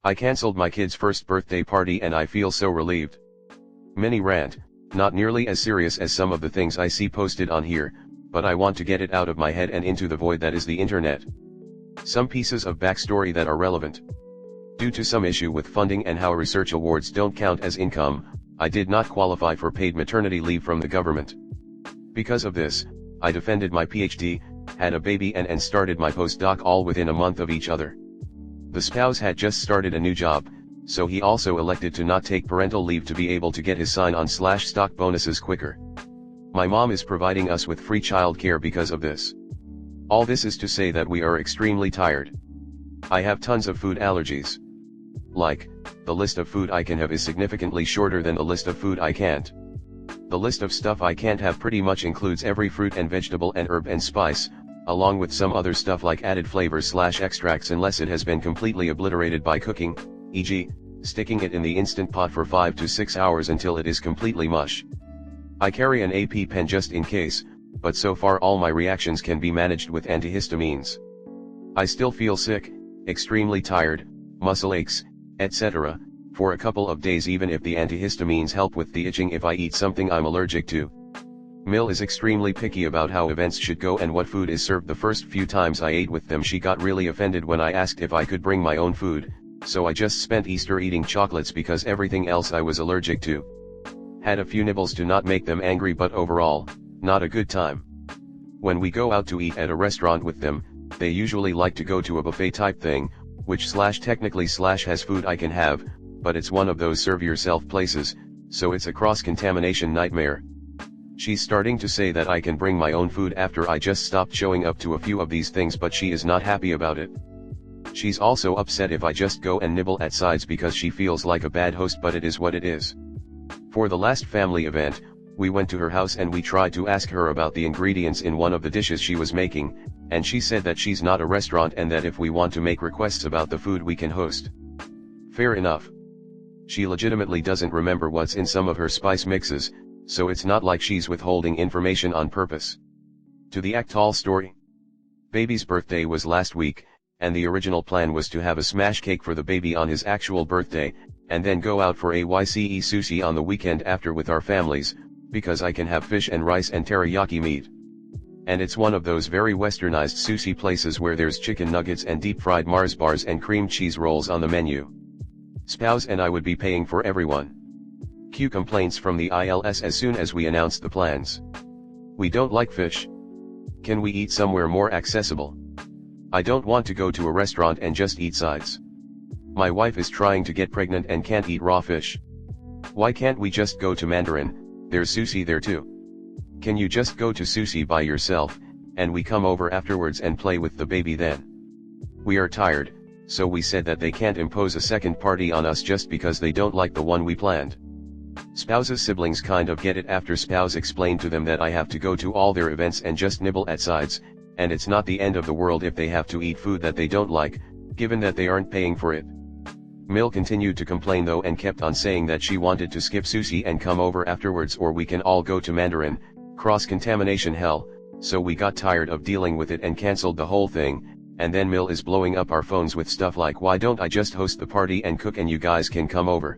I cancelled my kid's first birthday party and I feel so relieved. Mini rant, not nearly as serious as some of the things I see posted on here, but I want to get it out of my head and into the void that is the internet. Some pieces of backstory that are relevant. Due to some issue with funding and how research awards don't count as income, I did not qualify for paid maternity leave from the government. Because of this, I defended my PhD, had a baby and started my postdoc all within a month of each other. The spouse had just started a new job, so he also elected to not take parental leave to be able to get his sign-on/stock bonuses quicker. My mom is providing us with free childcare because of this. All this is to say that we are extremely tired. I have tons of food allergies. Like, the list of food I can have is significantly shorter than the list of food I can't. The list of stuff I can't have pretty much includes every fruit and vegetable and herb and spice, along with some other stuff like added flavors/extracts unless it has been completely obliterated by cooking, e.g., sticking it in the Instant Pot for 5 to 6 hours until it is completely mush. I carry an AP pen just in case, but so far all my reactions can be managed with antihistamines. I still feel sick, extremely tired, muscle aches, etc., for a couple of days even if the antihistamines help with the itching if I eat something I'm allergic to. Mill is extremely picky about how events should go and what food is served. The first few times I ate with them she got really offended when I asked if I could bring my own food, so I just spent Easter eating chocolates because everything else I was allergic to. Had a few nibbles to not make them angry, but overall, not a good time. When we go out to eat at a restaurant with them, they usually like to go to a buffet type thing, which technically has food I can have, but it's one of those serve yourself places, so it's a cross-contamination nightmare. She's starting to say that I can bring my own food after I just stopped showing up to a few of these things, but she is not happy about it. She's also upset if I just go and nibble at sides because she feels like a bad host, but it is what it is. For the last family event, we went to her house and we tried to ask her about the ingredients in one of the dishes she was making, and she said that she's not a restaurant and that if we want to make requests about the food we can host. Fair enough. She legitimately doesn't remember what's in some of her spice mixes, so it's not like she's withholding information on purpose. To the actual story. Baby's birthday was last week, and the original plan was to have a smash cake for the baby on his actual birthday, and then go out for a sushi on the weekend after with our families, because I can have fish and rice and teriyaki meat. And it's one of those very westernized sushi places where there's chicken nuggets and deep-fried Mars bars and cream cheese rolls on the menu. Spouse and I would be paying for everyone. Cue complaints from the ILS as soon as we announced the plans. We don't like fish. Can we eat somewhere more accessible? I don't want to go to a restaurant and just eat sides. My wife is trying to get pregnant and can't eat raw fish. Why can't we just go to Mandarin? There's sushi there too. Can you just go to sushi by yourself, and we come over afterwards and play with the baby then? We are tired, so we said that they can't impose a second party on us just because they don't like the one we planned. Spouse's siblings kind of get it after spouse explained to them that I have to go to all their events and just nibble at sides, and it's not the end of the world if they have to eat food that they don't like, given that they aren't paying for it. Mill continued to complain though and kept on saying that she wanted to skip sushi and come over afterwards or we can all go to Mandarin, cross-contamination hell, so we got tired of dealing with it and cancelled the whole thing, and then Mill is blowing up our phones with stuff like why don't I just host the party and cook and you guys can come over.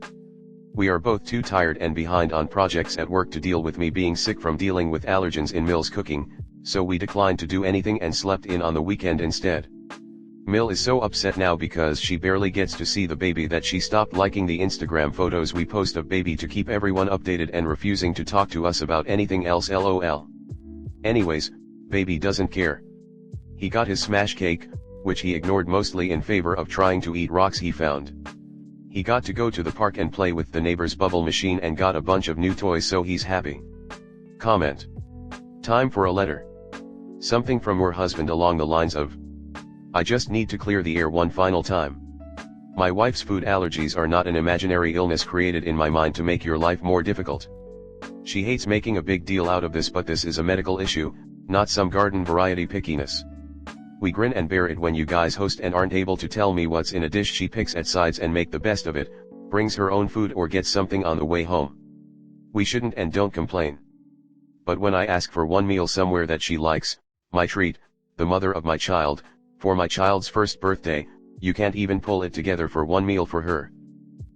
We are both too tired and behind on projects at work to deal with me being sick from dealing with allergens in Mill's cooking, so we declined to do anything and slept in on the weekend instead. Mill is so upset now because she barely gets to see the baby that she stopped liking the Instagram photos we post of baby to keep everyone updated and refusing to talk to us about anything else lol. Anyways, baby doesn't care. He got his smash cake, which he ignored mostly in favor of trying to eat rocks he found. He got to go to the park and play with the neighbor's bubble machine and got a bunch of new toys, so he's happy. Comment. Time for a letter. Something from your husband along the lines of, I just need to clear the air one final time. My wife's food allergies are not an imaginary illness created in my mind to make your life more difficult. She hates making a big deal out of this, but this is a medical issue, not some garden variety pickiness. We grin and bear it when you guys host and aren't able to tell me what's in a dish she picks at sides and make the best of it, brings her own food or gets something on the way home. We shouldn't and don't complain. But when I ask for one meal somewhere that she likes, my treat, the mother of my child, for my child's first birthday, You can't even pull it together for one meal for her.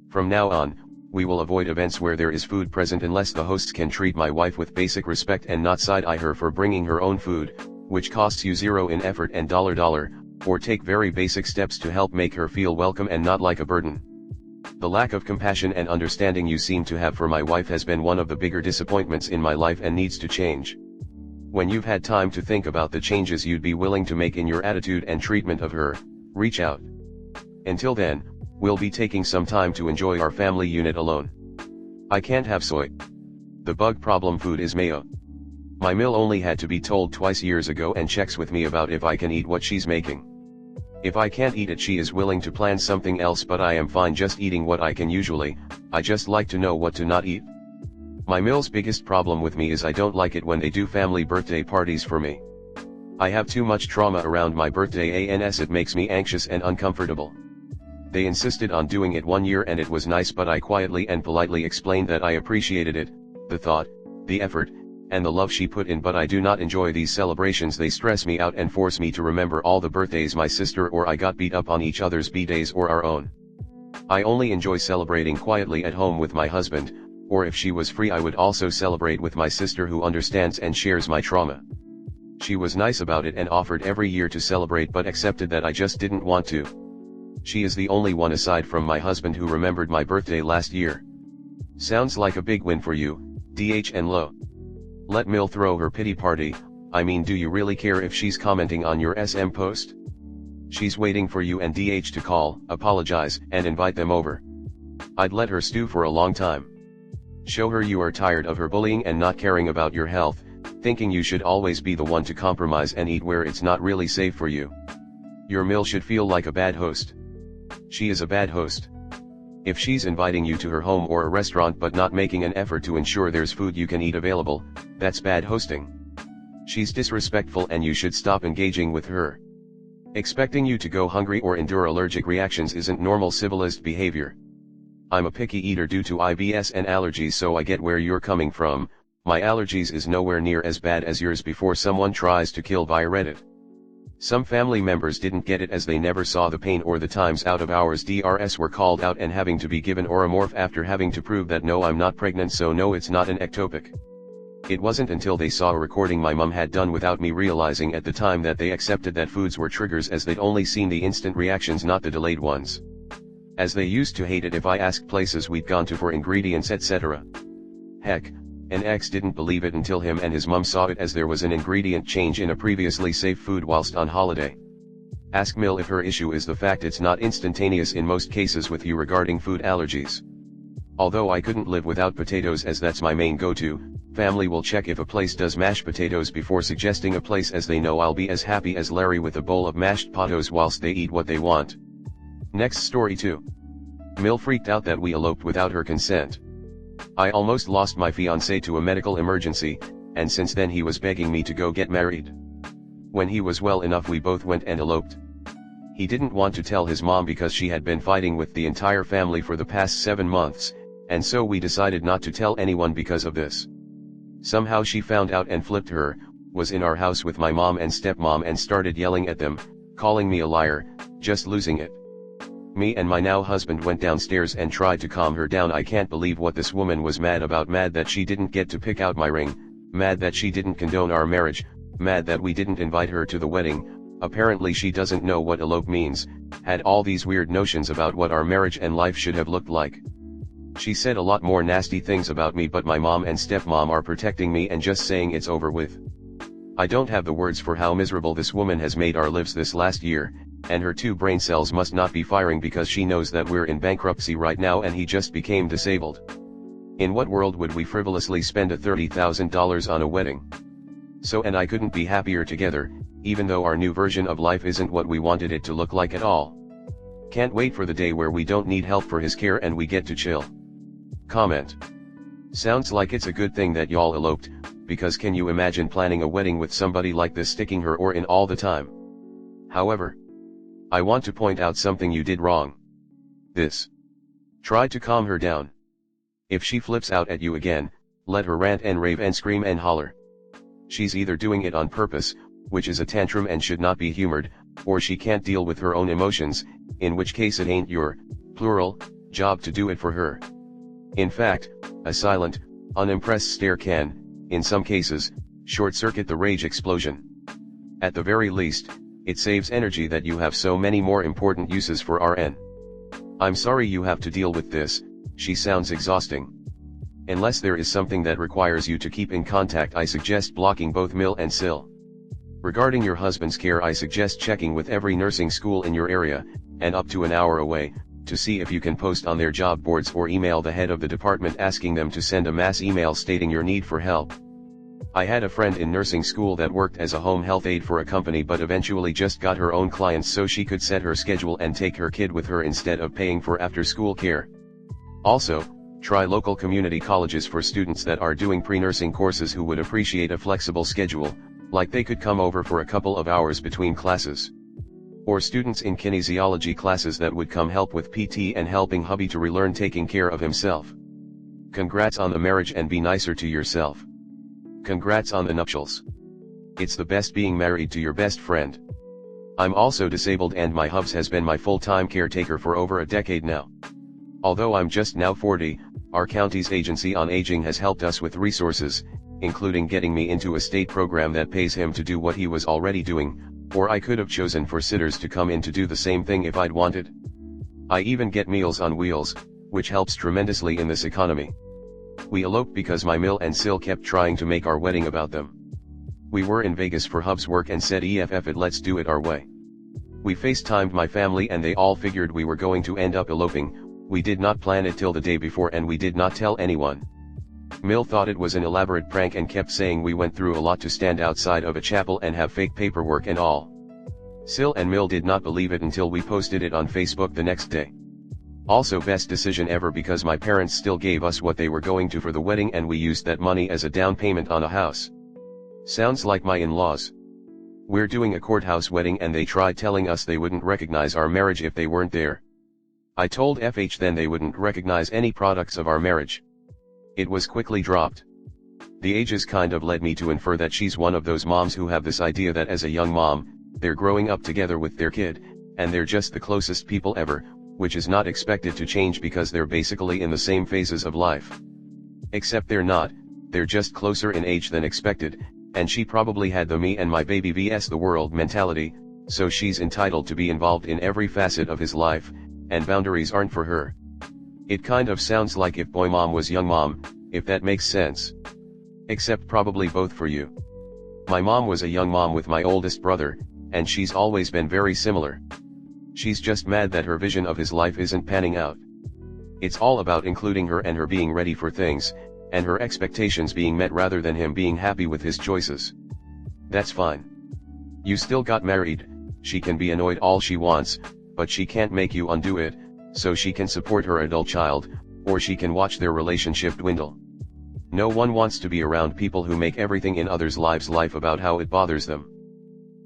From now on, we will avoid events where there is food present unless the hosts can treat my wife with basic respect and not side-eye her for bringing her own food, which costs you zero in effort and dollar, or take very basic steps to help make her feel welcome and not like a burden. The lack of compassion and understanding you seem to have for my wife has been one of the bigger disappointments in my life and needs to change. When you've had time to think about the changes you'd be willing to make in your attitude and treatment of her, reach out. Until then, we'll be taking some time to enjoy our family unit alone. I can't have soy. The bug problem food is mayo. My meal only had to be told twice years ago and checks with me about if I can eat what she's making. If I can't eat it, she is willing to plan something else, but I am fine just eating what I can usually. I just like to know what to not eat. My meal's biggest problem with me is I don't like it when they do family birthday parties for me. I have too much trauma around my birthday, and it makes me anxious and uncomfortable. They insisted on doing it one year and it was nice, but I quietly and politely explained that I appreciated it, the thought, the effort, and the love she put in, but I do not enjoy these celebrations. They stress me out and force me to remember all the birthdays my sister or I got beat up on each other's b-days or our own. I only enjoy celebrating quietly at home with my husband, or if she was free I would also celebrate with my sister who understands and shares my trauma. She was nice about it and offered every year to celebrate, but accepted that I just didn't want to. She is the only one aside from my husband who remembered my birthday last year. Sounds like a big win for you, DH and Lo. Let Mill throw her pity party. I mean, do you really care if she's commenting on your SM post? She's waiting for you and DH to call, apologize, and invite them over. I'd let her stew for a long time. Show her you are tired of her bullying and not caring about your health, thinking you should always be the one to compromise and eat where it's not really safe for you. Your Mill should feel like a bad host. She is a bad host. If she's inviting you to her home or a restaurant but not making an effort to ensure there's food you can eat available, that's bad hosting. She's disrespectful and you should stop engaging with her. Expecting you to go hungry or endure allergic reactions isn't normal civilized behavior. I'm a picky eater due to IBS and allergies, so I get where you're coming from. My allergies is nowhere near as bad as yours before someone tries to kill via Reddit. Some family members didn't get it as they never saw the pain or the times out of hours DRS were called out and having to be given Oromorph after having to prove that no, I'm not pregnant, so no, it's not an ectopic. It wasn't until they saw a recording my mum had done without me realizing at the time that they accepted that foods were triggers, as they'd only seen the instant reactions, not the delayed ones. As they used to hate it if I asked places we'd gone to for ingredients, etc. Heck, an ex didn't believe it until him and his mum saw it, as there was an ingredient change in a previously safe food whilst on holiday. Ask Mill if her issue is the fact it's not instantaneous in most cases with you regarding food allergies. Although I couldn't live without potatoes as that's my main go-to, family will check if a place does mashed potatoes before suggesting a place, as they know I'll be as happy as Larry with a bowl of mashed potatoes whilst they eat what they want. Next story 2. Mill freaked out that we eloped without her consent. I almost lost my fiancé to a medical emergency, and since then he was begging me to go get married. When he was well enough we both went and eloped. He didn't want to tell his mom because she had been fighting with the entire family for the past 7 months, and so we decided not to tell anyone because of this. Somehow she found out and flipped her, was in our house with my mom and stepmom and started yelling at them, calling me a liar, just losing it. Me and my now husband went downstairs and tried to calm her down. I can't believe what this woman was mad about. Mad that she didn't get to pick out my ring, mad that she didn't condone our marriage, mad that we didn't invite her to the wedding. Apparently she doesn't know what elope means, had all these weird notions about what our marriage and life should have looked like. She said a lot more nasty things about me, but my mom and stepmom are protecting me and just saying it's over with. I don't have the words for how miserable this woman has made our lives this last year, and her 2 brain cells must not be firing because she knows that we're in bankruptcy right now and he just became disabled. In what world would we frivolously spend $30,000 on a wedding? So and I couldn't be happier together, even though our new version of life isn't what we wanted it to look like at all. Can't wait for the day where we don't need help for his care and we get to chill. Comment. Sounds like it's a good thing that y'all eloped, because can you imagine planning a wedding with somebody like this sticking her or in all the time? However, I want to point out something you did wrong. This. Try to calm her down. If she flips out at you again, let her rant and rave and scream and holler. She's either doing it on purpose, which is a tantrum and should not be humored, or she can't deal with her own emotions, in which case it ain't your, plural, job to do it for her. In fact, a silent, unimpressed stare can, in some cases, short-circuit the rage explosion. At the very least, it saves energy that you have so many more important uses for. RN. I'm sorry you have to deal with this, she sounds exhausting. Unless there is something that requires you to keep in contact, I suggest blocking both Mil and Sil. Regarding your husband's care, I suggest checking with every nursing school in your area, and up to an hour away, to see if you can post on their job boards or email the head of the department asking them to send a mass email stating your need for help. I had a friend in nursing school that worked as a home health aide for a company but eventually just got her own clients so she could set her schedule and take her kid with her instead of paying for after-school care. Also, try local community colleges for students that are doing pre-nursing courses who would appreciate a flexible schedule, like they could come over for a couple of hours between classes. Or students in kinesiology classes that would come help with PT and helping hubby to relearn taking care of himself. Congrats on the marriage and be nicer to yourself. Congrats on the nuptials. It's the best being married to your best friend. I'm also disabled and my hubs has been my full-time caretaker for over a decade now. Although I'm just now 40, our county's Agency on Aging has helped us with resources, including getting me into a state program that pays him to do what he was already doing, or I could have chosen for sitters to come in to do the same thing if I'd wanted. I even get Meals on Wheels, which helps tremendously in this economy. We eloped because my Mil and Sil kept trying to make our wedding about them. We were in Vegas for hub's work and said EFF it, let's do it our way. We FaceTimed my family and they all figured we were going to end up eloping. We did not plan it till the day before and we did not tell anyone. Mil thought it was an elaborate prank and kept saying we went through a lot to stand outside of a chapel and have fake paperwork and all. Sil and Mil did not believe it until we posted it on Facebook the next day. Also, best decision ever because my parents still gave us what they were going to for the wedding and we used that money as a down payment on a house. Sounds like my in-laws. We're doing a courthouse wedding and they tried telling us they wouldn't recognize our marriage if they weren't there. I told FH then they wouldn't recognize any products of our marriage. It was quickly dropped. The ages kind of led me to infer that she's one of those moms who have this idea that as a young mom, they're growing up together with their kid, and they're just the closest people ever, which is not expected to change because they're basically in the same phases of life. Except they're not, they're just closer in age than expected, and she probably had the me and my baby vs the world mentality, so she's entitled to be involved in every facet of his life, and boundaries aren't for her. It kind of sounds like if boy mom was young mom, if that makes sense. Except probably both for you. My mom was a young mom with my oldest brother, and she's always been very similar. She's just mad that her vision of his life isn't panning out. It's all about including her and her being ready for things, and her expectations being met rather than him being happy with his choices. That's fine. You still got married, she can be annoyed all she wants, but she can't make you undo it, so she can support her adult child, or she can watch their relationship dwindle. No one wants to be around people who make everything in others' lives about how it bothers them.